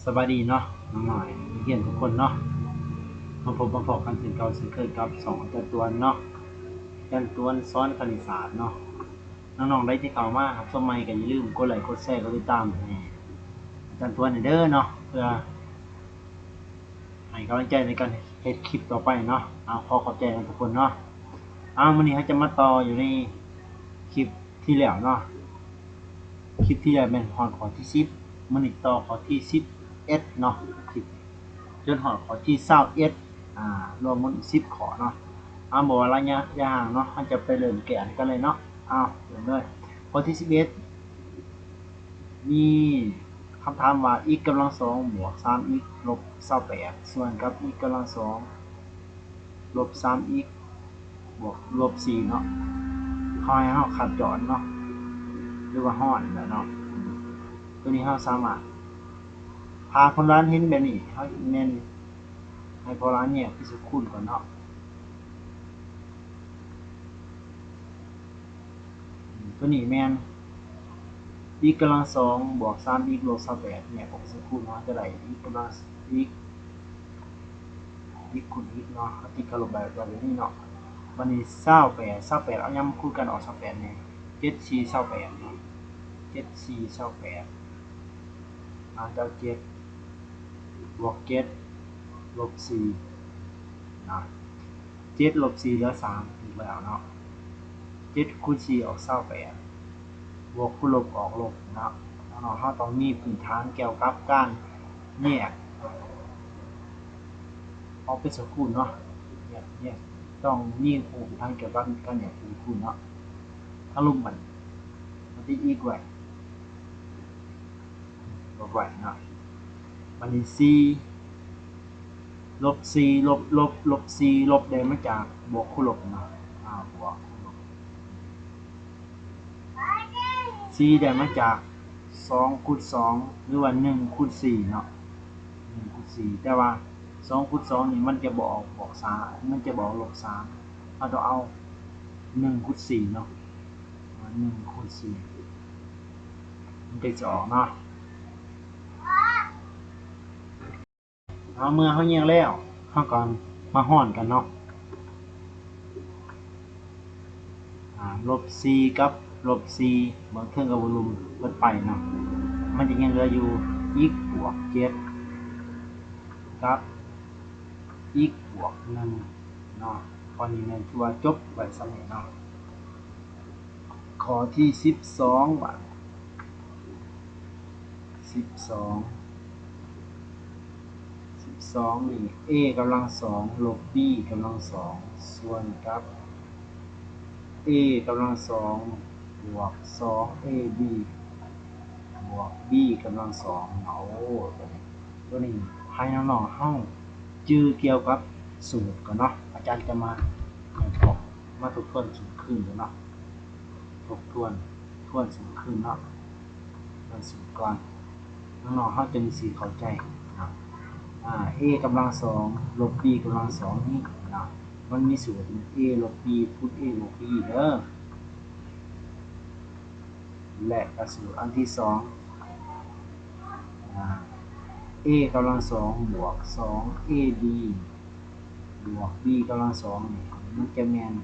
สบายดีเนาะน้องหน่อยเฮียนทุกคนเนาะมาพบมาพบกันถึงเก่าเช่นเคยกับ2อาจารย์ตวนเนาะอาจารย์ตวนสอนคณิตศาสตร์เนาะน้องๆได้ที่เข้ามาครับสมัยก็อย่าลืมกดไลค์กดแชร์กดติดตามให้อาจารย์ตวนเด้อเนาะเพื่อให้กำลังใจในการเฮ็ดคลิปต่อไปเนาะขอขอบใจทุกคนเนาะวันนี้เราจะมาต่ออยู่ในคลิปที่แล้วเนาะคลิปที่แล้วเป็นข้อที่10มื้อนี้ต่อข้อที่11เนาะคลิปจนข้อที่21รวมมัน10ข้อเนาะบอกว่าระยะห่างเนาะเราจะไปเริ่มแกะกันเลยเนาะเริ่มเลยข้อที่11มีคำถามว่า x กำลัง2บวก 3x ลบ28ส่วนกับ x กำลัง2ลบ 3x บวกลบ4เนาะเขาให้เราขัดจรเนาะหรือว่าฮ้อนเนาะตัวนี้เราสามารถพาคนร้านเห็นแบบนี้เขาเน้นให้พอร้านเนี่ยพิสูจน์คูณก่อนเนาะตัวนี้แม่น x กำลัง2บวก 3x ลบ28เนี่ยผมจะคูณเนาะจะได้ x กำลัง x คูณ x เนาะติดกับลบแบบนี้เนาะวันนี้28เอาย้ำคูณกันออก28เนี่ย7 4 28เนาะ7 4 28จะ7บวก7ลบ4นะ7ลบ4เหลือ3อีกแล้วเนาะ7คูณ4ออก28บวกคูณลบออกลบเนาะเราต้องมีพื้นฐานเกี่ยวกับการแยกเอาเป็นสกุลเนาะเนี่ยต้องมีพื้นฐานเกี่ยวกับการแยกสกุลเนาะถ้าลบมันจะอีกไว้ลบไว้เนาะมันนี้4ลบ4ลบ4ลบได้มาจากบวกคูณลบเนาะบวก4ได้มาจาก2คูณ2หรือว่า1คูณ4เนาะ1คูณ4แต่ว่า2คูณ2นี่มันจะบอกบวก3มันจะบอกลบ3เราต้องเอา1คูณ4เนาะ1คูณ4มันจะออกเนาะเมื่อเขาแยกแล้วเขาก่อนมาฮ้อนกันเนาะลบ4กับลบ4บางเครื่องกับวอลลุ่มเบิดไปเนาะมันจะยังเหลืออยู่ x บวก7กับ x บวก1เนาะข้อนี้แม่นคือว่าจบไว้สำเร็จเนาะข้อที่12ว่า12นี่ a กำลัง2ลบ b กำลัง2ส่วนกับ a กำลัง2บวก 2ab บวก b กำลัง2ตัวนี้ให้น้องๆเฮาจื้อเกี่ยวกับสูตรก่อนเนาะอาจารย์จะมาทบทวนสูตรขึ้นเนาะทบทวนสูตรขึ้นเนาะสูตรก่อนน้องๆเฮาจะมีสิเข้าใจเนาะa กำลัง2ลบ b กำลัง2นี่เนาะมันมีสูตร a ลบ b คูณ a บวก b เด้อและสูตรอันที่2a กำลัง2บวก 2ab บวก b กำลัง2นี่มันจะแม่น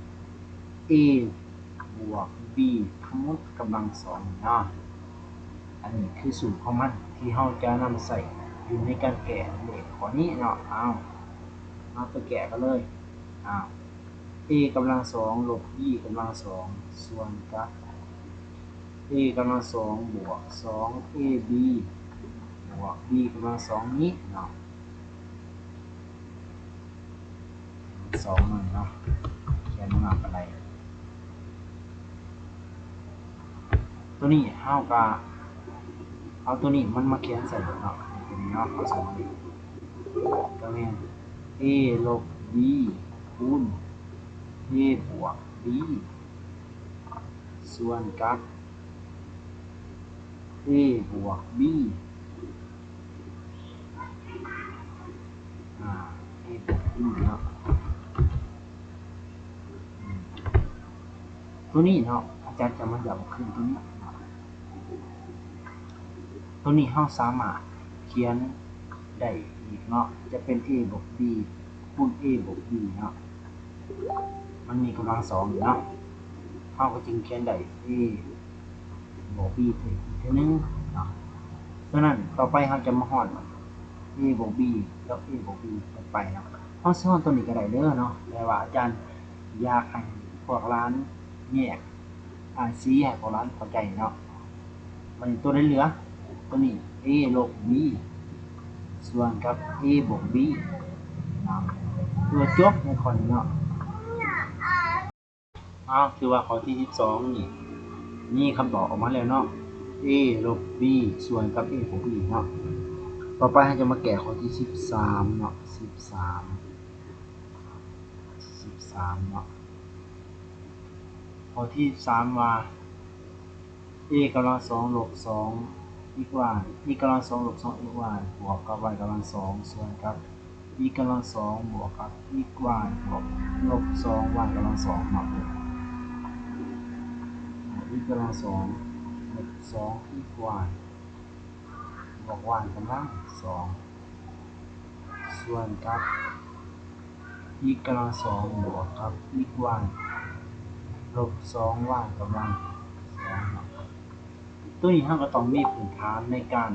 a บวก b ทั้งหมดกำลัง2เนาะอันนี้คือสูตรของมันที่เราจะนำใส่อยู่ในการแก้เลขข้อนี้เนาะมาไปแก้กันเลยa กำลัง2ลบ b กำลัง2ส่วนกับ a กำลัง2บวก 2ab บวก b กำลัง2นี้เนาะ2หน่อยเนาะเขียนมาอะไรตัวนี้เฮาก็เอาตัวนี้มันมาเขียนใส่เนาะตัวนี้เนาะเอาใส่มาดิก็แม่น a ลบ b คูณ a บวก b ส่วนกับ a บวก b a บวก b เนาะตัวนี้เนาะอาจารย์จะมาย้ำขึ้นตัวนี้เราสามารถ เขียนได้อีกเนาะจะเป็น a บวก b คูณ a บวก b เนาะมันมีกำลังสองอยู่เนาะเราก็จึงเขียนได้ a บวก b อีกทีนึงเนาะฉะนั้นต่อไปเราจะมาฮอด a บวก b แล้ว a บวก b ไปเนาะเราสอนตัวนี้ก็ได้เด้อเนาะแต่ว่าอาจารย์อยากให้พวกร้านแยกชี้ให้พวกร้านเข้าใจเนาะมันตัวได้เหลือตัวนี้ a ลบ b ส่วนกับ a บวก b เนาะตัวจบในข้อนี้เนาะคือว่าข้อที่12นี่คำตอบออกมาแล้วเนาะ a ลบ b ส่วนกับ a บวก b เนาะต่อไปเราจะมาแกะข้อที่13เนาะ13เนาะข้อที่13ว่า a กำลัง2ลบ2อีกว่า e กำลัง2ลบ2อีกว่าบวกกับ y กำลัง2ส่วนกับ e กำลัง2บวกกับ e y บวกลบ2 y กำลัง2เนาะ e กำลัง2ลบ2 y บวก y กำลัง2ส่วนกับ e กำลัง2บวกกับ e y ลบ2 y กำลัง2เนาะตัวนี้เราก็ต้องมีพื้นฐานในการ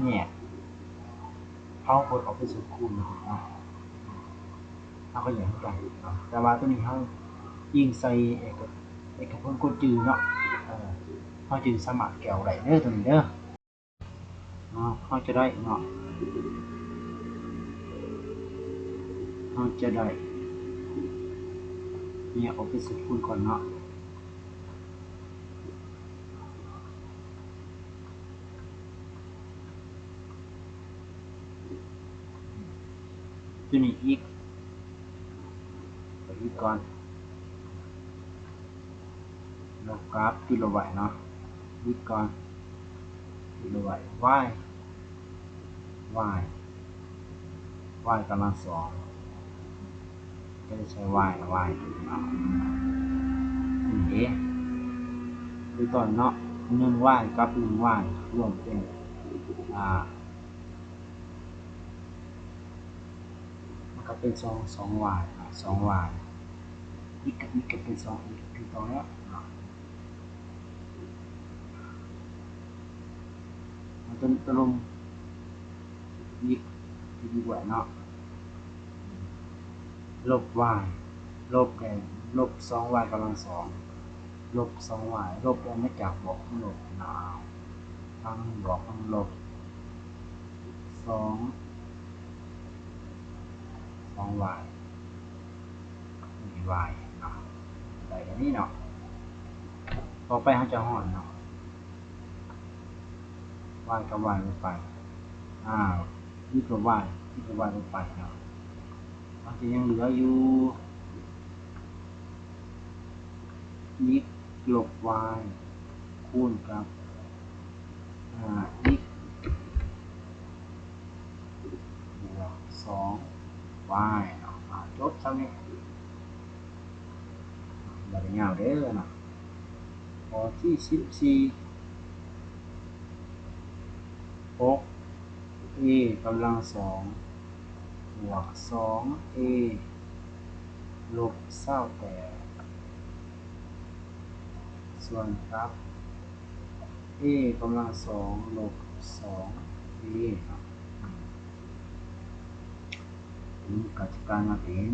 แยกเขากดออกเป็นสูตรคูณเนาะเราก็แยกกันเนาะแต่ว่าตัวนี้เรายิ่งใส่เอกพจน์กดจืดเนาะเขาจึงสามารถแก้วได้เด้อตัวนี้เด้อเนาะเขาจะได้เนาะเขาจะได้เนี่ยออกเป็นสูตรคูณก่อนเนาะตัวนี้อีกก่อนลบกราฟที่เราไว้เนาะอีกก่อนที่เราไว้ y กำลัง2ก็จะใช้ y เนาะนี่ดูตอนเนาะ1y กับ 1y รวมเป็นมันก็เป็น2y 2y อีกกับเป็น2อีกคือตรงนี้มันจะลงอีกดีกว่าเนาะลบ y ลบแกนลบ 2y กำลัง2ลบ 2y ลบแกนไม่จากบวกลบทั้งบวกทั้งลบ2y มี y เนาะได้อันนี้เนาะต่อไปเราจะห่อนเนาะ y กับ y ลงไปนี่กับ y ที่กับ y ลงไปเนาะมันจะยังเหลืออยู่x ลบ y คูณกับx บวก2y เนาะจบซ้ำนี่บริยาวเด้อเนาะข้อที่14 6a กำลัง2บวก 2a ลบ28ส่วนกับ a กำลัง2ลบ 2a เนาะนี่ก็จะกลายมาเป็น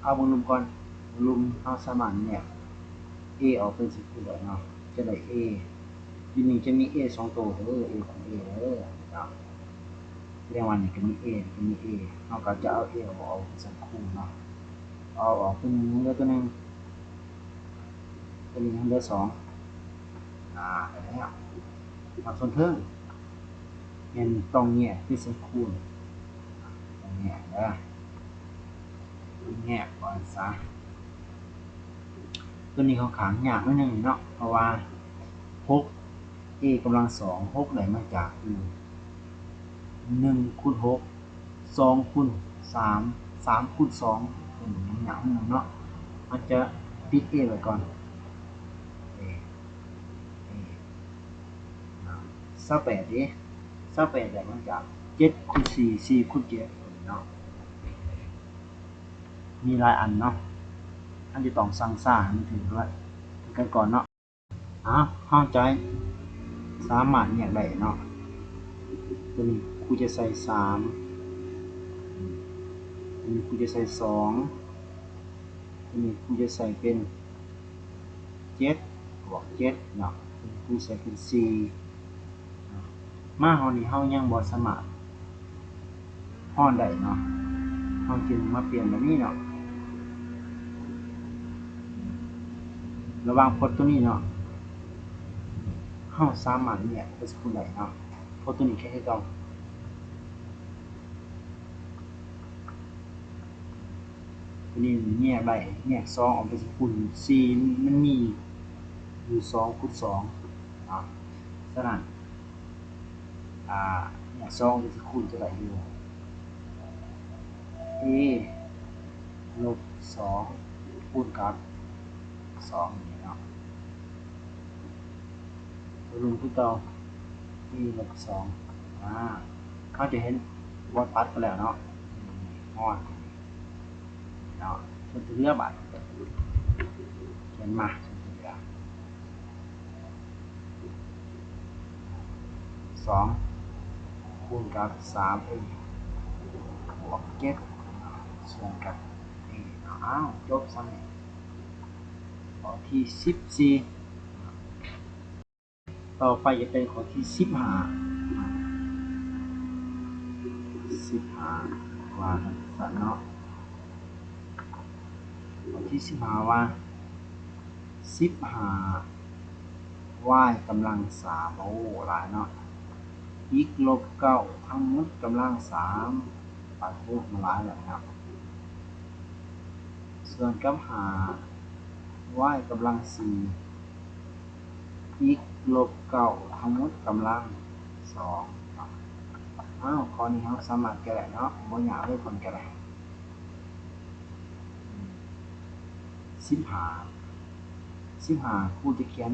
เอาวงกลมก่อนวงกลมเราสามารถเนี่ย a ออกเป็นสิบคูณได้เนาะจะได้ a ที่นี่จะมี a 2ตัวเด้อ a ของ a เด้อเนาะเรียกว่านี่ก็มี a ก็มี a เราก็จะเอา a ออกเป็นสิบคูณเนาะเอาออกเป็นเหลือตัวนึงตัวนี้เหลือ2ได้แล้วมาส่วนเพิ่มเป็นตรงเนี่ยที่สิบคูณตรงเนี่ยเด้อแง่ก่อนซะตัวนี้ของขางยากนิดนึงเนาะเพราะว่า6a กำลัง2 6ได้มาจาก1คูณ6 2คูณ3 3คูณ2เป็นอย่างนึงเนาะมันจะปิด a ไว้ก่อน 28ดิ28ได้มาจาก7คูณ4 4คูณ7เนาะมีหลายอันเนาะอันจะต้องสร้างสร้างมันถึงด้วยกันก่อนเนาะเข้าใจสามารถแยกได้เนาะตัวนี้กูจะใส่3ตัวนี้กูจะใส่2ตัวนี้กูจะใส่เป็น7บวก7เนาะกูใส่เป็น4มาเฮานี่เฮายังบ่สามารถฮ้อนได้เนาะเฮาจึงมาเปลี่ยนแบบนี้เนาะระหว่างพจน์ตัวนี้เนาะเฮาสามารถแยกเป็นสกุลได้เนาะพจน์ตัวนี้แค่เก่าตัวนี้แยกได้แยก2ออกเป็นสกุล4มันมีอยู่2คูณ2เนาะฉะนั้นเนี่ย2เป็นสกุลจะได้อยู่ a ลบ2คูณกับ2นี่เนาะรวมที่เก่า a ลบ2เขาจะเห็นวัดปัดไปแล้วเนาะฮ้อนเนาะส่วนที่เหลือบาดเขียนมาส่วนที่เหลือ2คูณกับ 3a บวก7ส่วนกับ a จบซ้ำนี่ข้อที่14ต่อไปจะเป็นข้อที่15ว่าสันเนาะข้อที่15ว่า15 y กำลัง3โอ้หลายเนาะ x ลบ9ทั้งหมดกำลัง3ปัดรูปมาหลายแล้วครับส่วนกับy กำลัง4 x ลบ9ทั้งหมดกำลัง2ข้อนี้เราสามารถแก้ได้เนาะบ่ยากเลยคนแก้ได้15ครูจะเขียน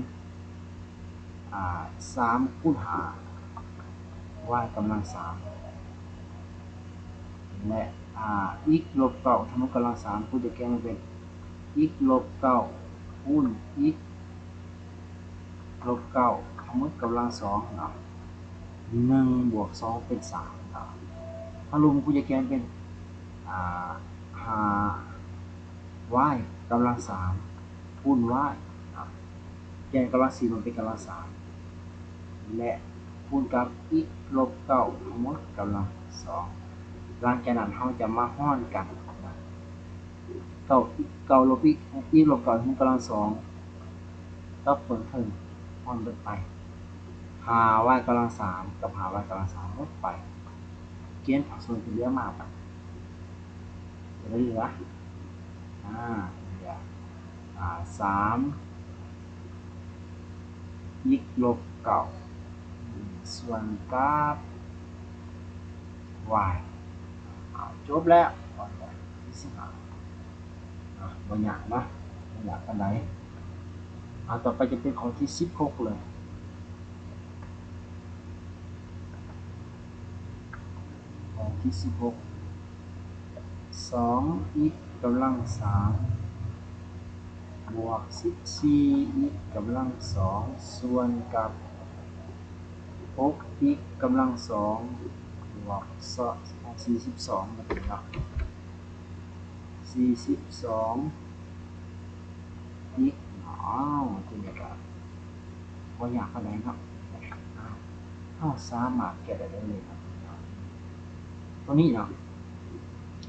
3คูณ5 y กำลัง3และx ลบ9ทั้งหมดกำลัง3ครูจะเขียนมันเป็น x ลบ9คูณ x ลบ9ทั้งหมดกำลัง2เนาะ1บวก2เป็น3เนาะถ้ารวมครูจะเขียนเป็น5y กำลัง3คูณ y เขียนกำลัง4มันเป็นกำลัง3และคูณกับ x ลบ9ทั้งหมดกำลัง2หลังจากนั้นเราจะมาฮ้อนกัน9ลบ x ลบ9ทั้งกำลัง2ก็ผลถึงฮ้อนไป5y กำลัง3กับ5y กำลัง3ลดไปเกณฑ์ผักส่วนที่เหลือมาไปจะได้เหลือ3 x ลบ9ส่วนกับ y จบแล้วตอนที่15บางอย่างนะบางอย่างกันไหนต่อไปจะเป็นของที่16เลยของที่16 2x กำลัง3บวก14x กำลัง2ส่วนกับ6x กำลัง2บวก42มาถึงแล้ว42x ตัวนี้ก็บ่ยากปานใดเนาะเราสามารถแก้ได้เลยครับตัวนี้เนาะ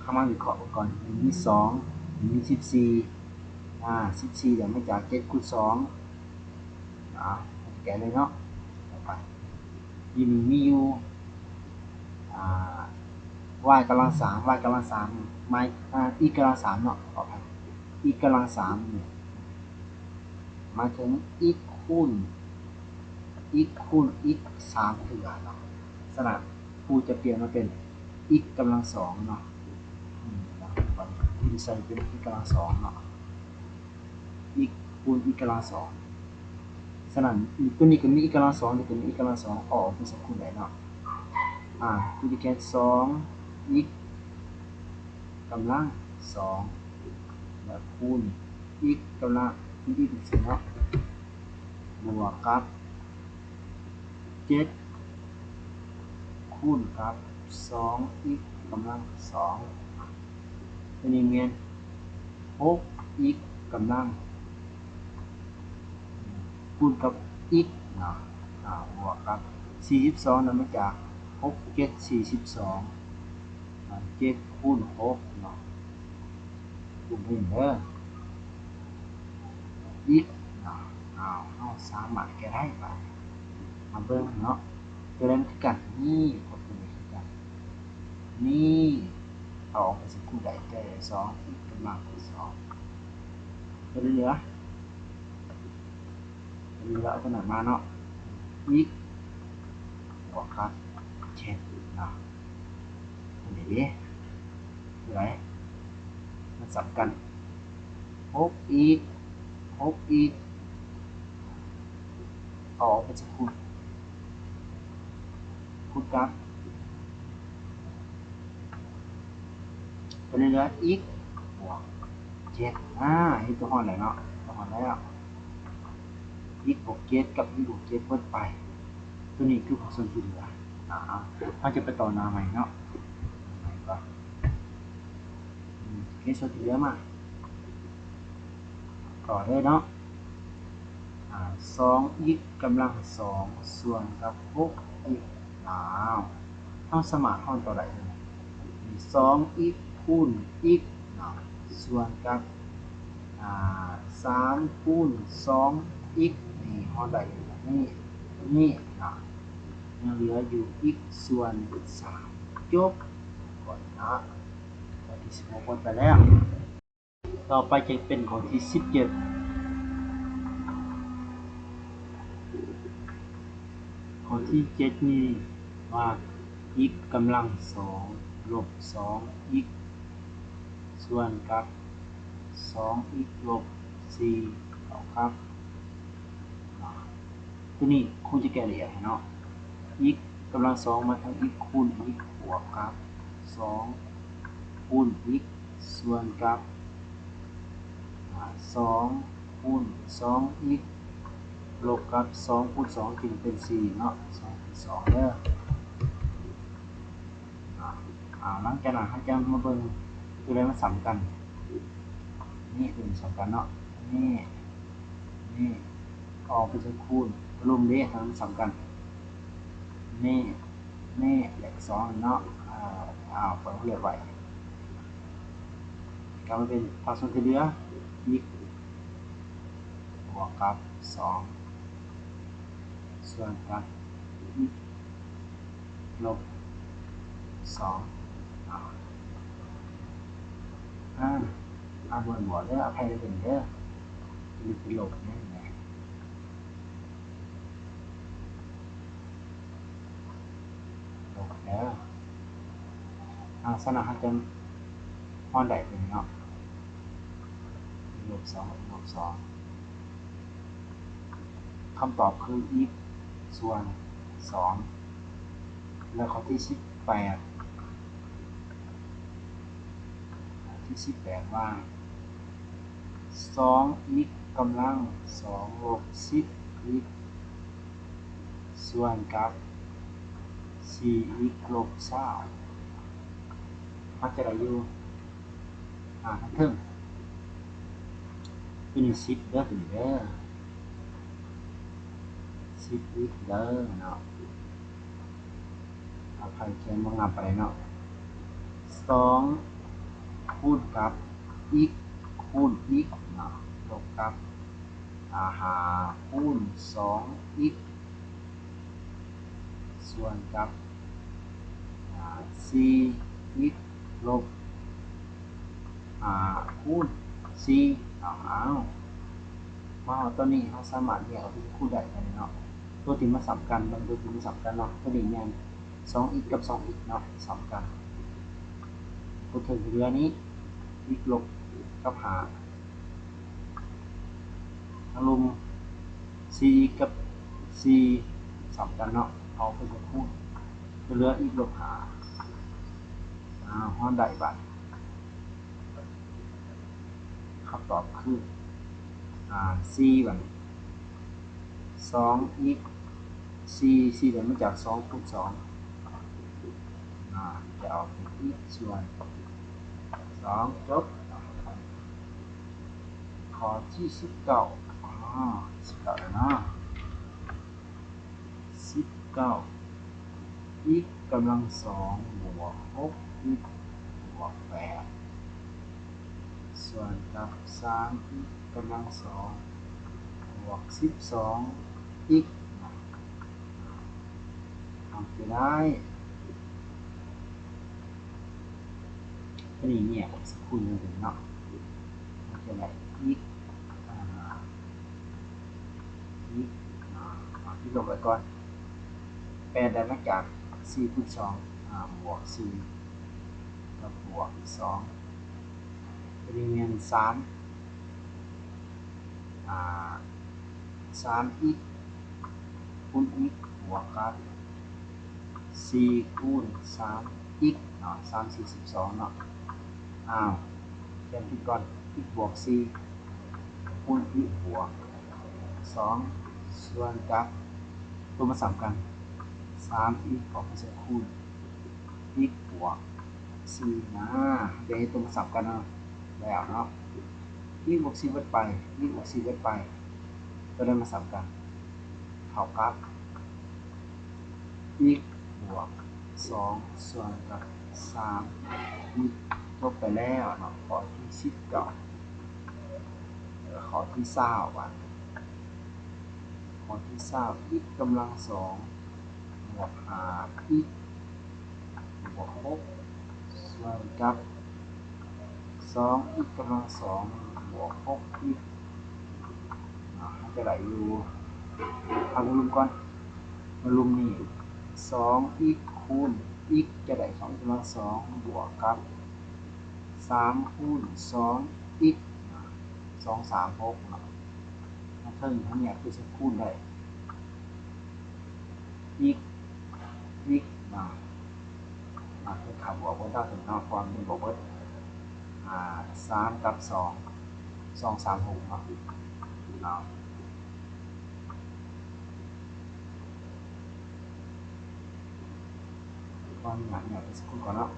เข้ามาวิเคราะห์ก่อนมี2มี14เดี๋ยวมาจาก7คูณ2แก้เลยเนาะต่อไปมีอยู่y กำลัง3 y กำลัง3มาx กำลัง3เนาะขออภัย x กำลัง3เนี่ยมาถึง x คูณ x 3ถึงเนาะสลับครูจะเปลี่ยนมาเป็น x กำลัง2เนาะที่ใส่เป็น x กำลัง2เนาะ x คูณ x กำลัง2ส ฉะนั้นตัวนี้ก็มีอีกกำลังสองตัวนี้อีกกำลังสองออกเป็นสกุลได้เนาะกูจะเขียนสองอีกกำลังสองแบบคูณอีกกำลังอีกเป็นสี่เนาะบวกกับเจ็ดคูณกับสองอีกกำลังสองตัวนี้เมียนหกอีกกำลังคูณกับอีกเนาะบวกกับ42นั่นมาจาก6 7 427คูณ6เนาะคูณเด้ออีกเนาะเราสามารถแก้ได้ไปมาเบิ่งเนาะตัวแรกคือกันนี่กดตัวนี้คือกันนี่เอาออกไปสิคู่ใดแก้2อีกกำลัง2ตัวเหลือเอาตัวไหนมาเนาะอีกบวกครับเช่นเนาะอันนี้ดิคืออะไรมันสับกัน6อีกออกไปจากคูณกับตัวเหลืออีกบวก7นี่ตัวหอนไหนเนาะตัวหอนแล้วอีกบวก7กับอีกบวก7เพิ่มไปตัวนี้คือผลส่วนที่เหลือเราจะไปต่อหน้าใหม่เนาะใหม่ก่อนเคสส่วนที่เหลือมาต่อได้เนาะ2อีกกำลัง2ส่วนกับ6อีกเอาสมานห้องต่อได้เลย2อีกคูณอีกส่วนกับ3คูณ2อีกนี่ห้องได้นี่ยังเหลืออยู่อีกส่วน3จบก่อนนะข้อที่16หมดไปแล้วต่อไปจะเป็นข้อที่17ข้อที่7นี่ว่าอีกกำลัง2ลบ2อีกส่วนกับ2อีกลบ4เอาครับตัวนี้ครูจะแก้ละเอียดให้เนาะอีกกำลัง2มาทั้งอีกคูณอีกบวกกับ2คูณอีกส่วนกับ2คูณ2อีกลบกับ2คูณ2จึงเป็น4เนาะ2คูณ2เด้อหลังจากนั้นเราจะมาเบิ่งตัวใดมันสำคัญนี่ตัวนี้สำคัญเนาะนี่ออกไปจะคูณรวมเด้ทั้งสำคัญนี่เลข2เนาะเปิดเรียบไว้ก็มาเป็นภาคส่วนที่เหลืออีกบวกกับ2ส่วนกับอีกลบ2บนบวกเด้ออภัยเลยเป็นเด้อมีเป็นลบเนี่ยลบเด้อสนะฮะจะห้อนใดเป็นเนาะลบ2คำตอบคืออีกส่วน2แล้วข้อที่18ว่า2อีกกำลัง2ลบ10อีกส่วนกับ4อีกลบ20มันจะได้อยู่ทั้งเทิงเป็น10เด้อเป็นเด้อ10อีกเด้อเนาะเอาใครเขียนบ่งามไปเนาะ2คูณกับอีกคูณอีกเนาะลบกับ5คูณ2อีกส่วนกับ4อีกลบคูณ4มาเอาตัวนี้เราสามารถแยกเอาเป็นคู่ใดได้เนาะตัวที่มาสำคัญมันตัวที่ไม่สำคัญเนาะตัวนี้แม่น2อีกกับ2อีกเนาะสำคัญตัวถึงเหลือนี้อีกลบกับ5อารมณ์ 4x กับ4สามกันเนาะเอาไปบวกคูณจะเหลือ x ลบ5ห้องใดบัดคำตอบคือ4บัด2x 4บัดมาจาก2คูณ2จะออกเป็น x ส่วน2จบข้อที่1919แล้วเนาะ19 x กำลัง2บวก 6x บวก8ส่วนกับ3x กำลัง2บวก12x ทำไปได้อันนี้เนี่ยสักครู่นึงเนาะมันจะได้ x ที่ลบไว้ก่อน8ได้มาจาก4คูณ2บวก4กับบวก2เป็นเงิน3x คูณ x บวกกับ4คูณ 3x 3 4 12เนาะเขียนที่ก่อน x บวก4คูณ x บวก2ส่วนกับตัวมาสามกัน3x ออกมาจากคูณ x บวก4นะเดี๋ยวให้ตัวมาสามกันเนาะแล้วเนาะ x บวก4วัดไป x บวก4วัดไปก็ได้มาสามกันเท่ากับ x บวก2ส่วนกับ3 x ลบไปแล้วเนาะข้อที่19ข้อที่20วันข้อที่20 x กำลัง2บวก5x บวก6ส่วนกับ2x กำลัง2บวก 6x มันจะไหลอยู่เอามารุมก่อนมารุมนี่ 2x คูณ x จะได้2กำลัง2บวกกับ3คูณ 2x 2 3 6เนาะถ้าเท่านี้คือจะคูณได้ x คือคำบวกบนด้านถึงนอกความเป็นบวกบน3กับ2 3 6เนาะความหมายเนี่ยเป็นสักครู่ก่อนเนาะ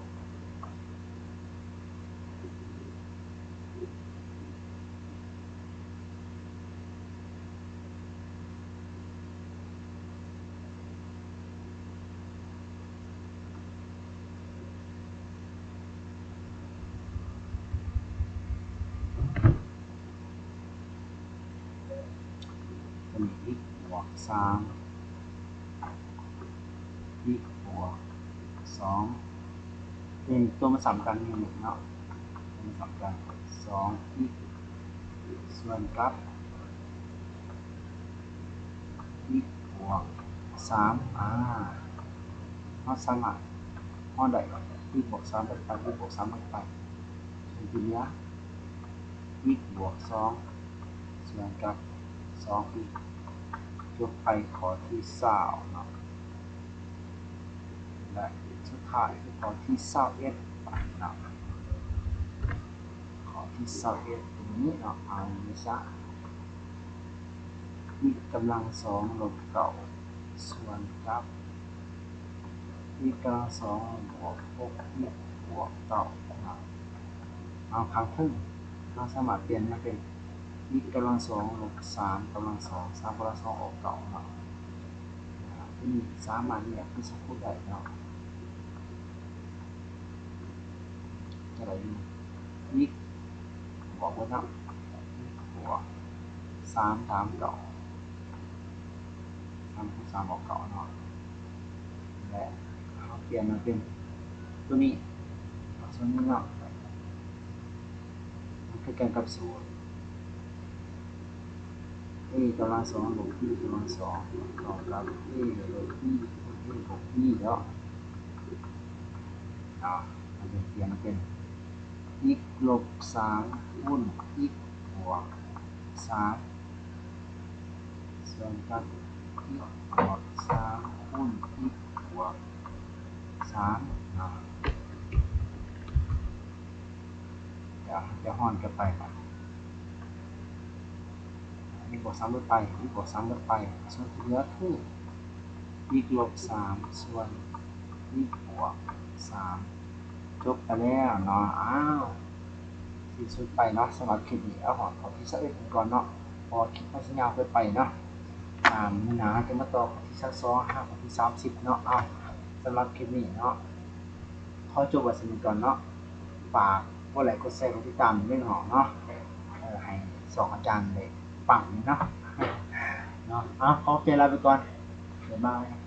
เป็น x บวก3 x บวก2เป็นตัวมาสามกันนี่เนาะตัวมาสามกัน2x ส่วนกับ x บวก3เราสามารถห้อใด x บวก3ไป x บวก3ไปทีนี้ x บวก2ส่วนกับ2x ยกไปข้อที่20เนาะและสุดท้ายคือข้อที่21เนาะข้อที่21ตรงนี้เนาะเอาไม่ซะ x กำลัง2ลบ9ส่วนกับ x กำลัง2บวก 6x บวก9นะเอาครั้งครึ่งเราสามารถเปลี่ยนมาเป็น x กำลัง2ลบ3กำลัง2 3กำลัง2ออก9เนาะที่นี่สามารถเนี่ยคือสมมุติได้เนาะจะได้อยู่ x บวกบนเนาะ x บวก3 3 9 3คูณ3ออก9เนาะและเราเปลี่ยนมาเป็นตัวนี้ส่วนนี้เนาะมันคือการกับศูนย์ a กำลัง2ลบ b กำลัง2ต่อกับ a ลบ b บวก b แล้วมันจะเปลี่ยนเป็น x ลบ3คูณ x บวก3ส่ ส่วนกับอีกบวก3คูณอีกบวก3เนาะเดี๋ยวจะห่อนกันไปก่อนอีกบวก3ลดไปอีกบวก3ลดไปส่วนที่เหลือคืออีกลบ3ส่วนอีกบวก3จบไปแล้วเนาะอ้าวที่สุดไปเนาะสำหรับคลิปนี้เอาข้อที่21ก่อนเนาะพอคลิปมันสิยาวเกินไปเนาะมื้อหน้าจะมาต่อข้อที่22ข้อที่30เนาะเอาสำหรับคลิปนี้เนาะขอจบไว้สำนี้ก่อนเนาะฝากกดไลค์กดแชร์กดติดตามด้วยเนาะให้2อาจารย์ได้ปังเนาะขอใจลาไปก่อนบ๊ายบาย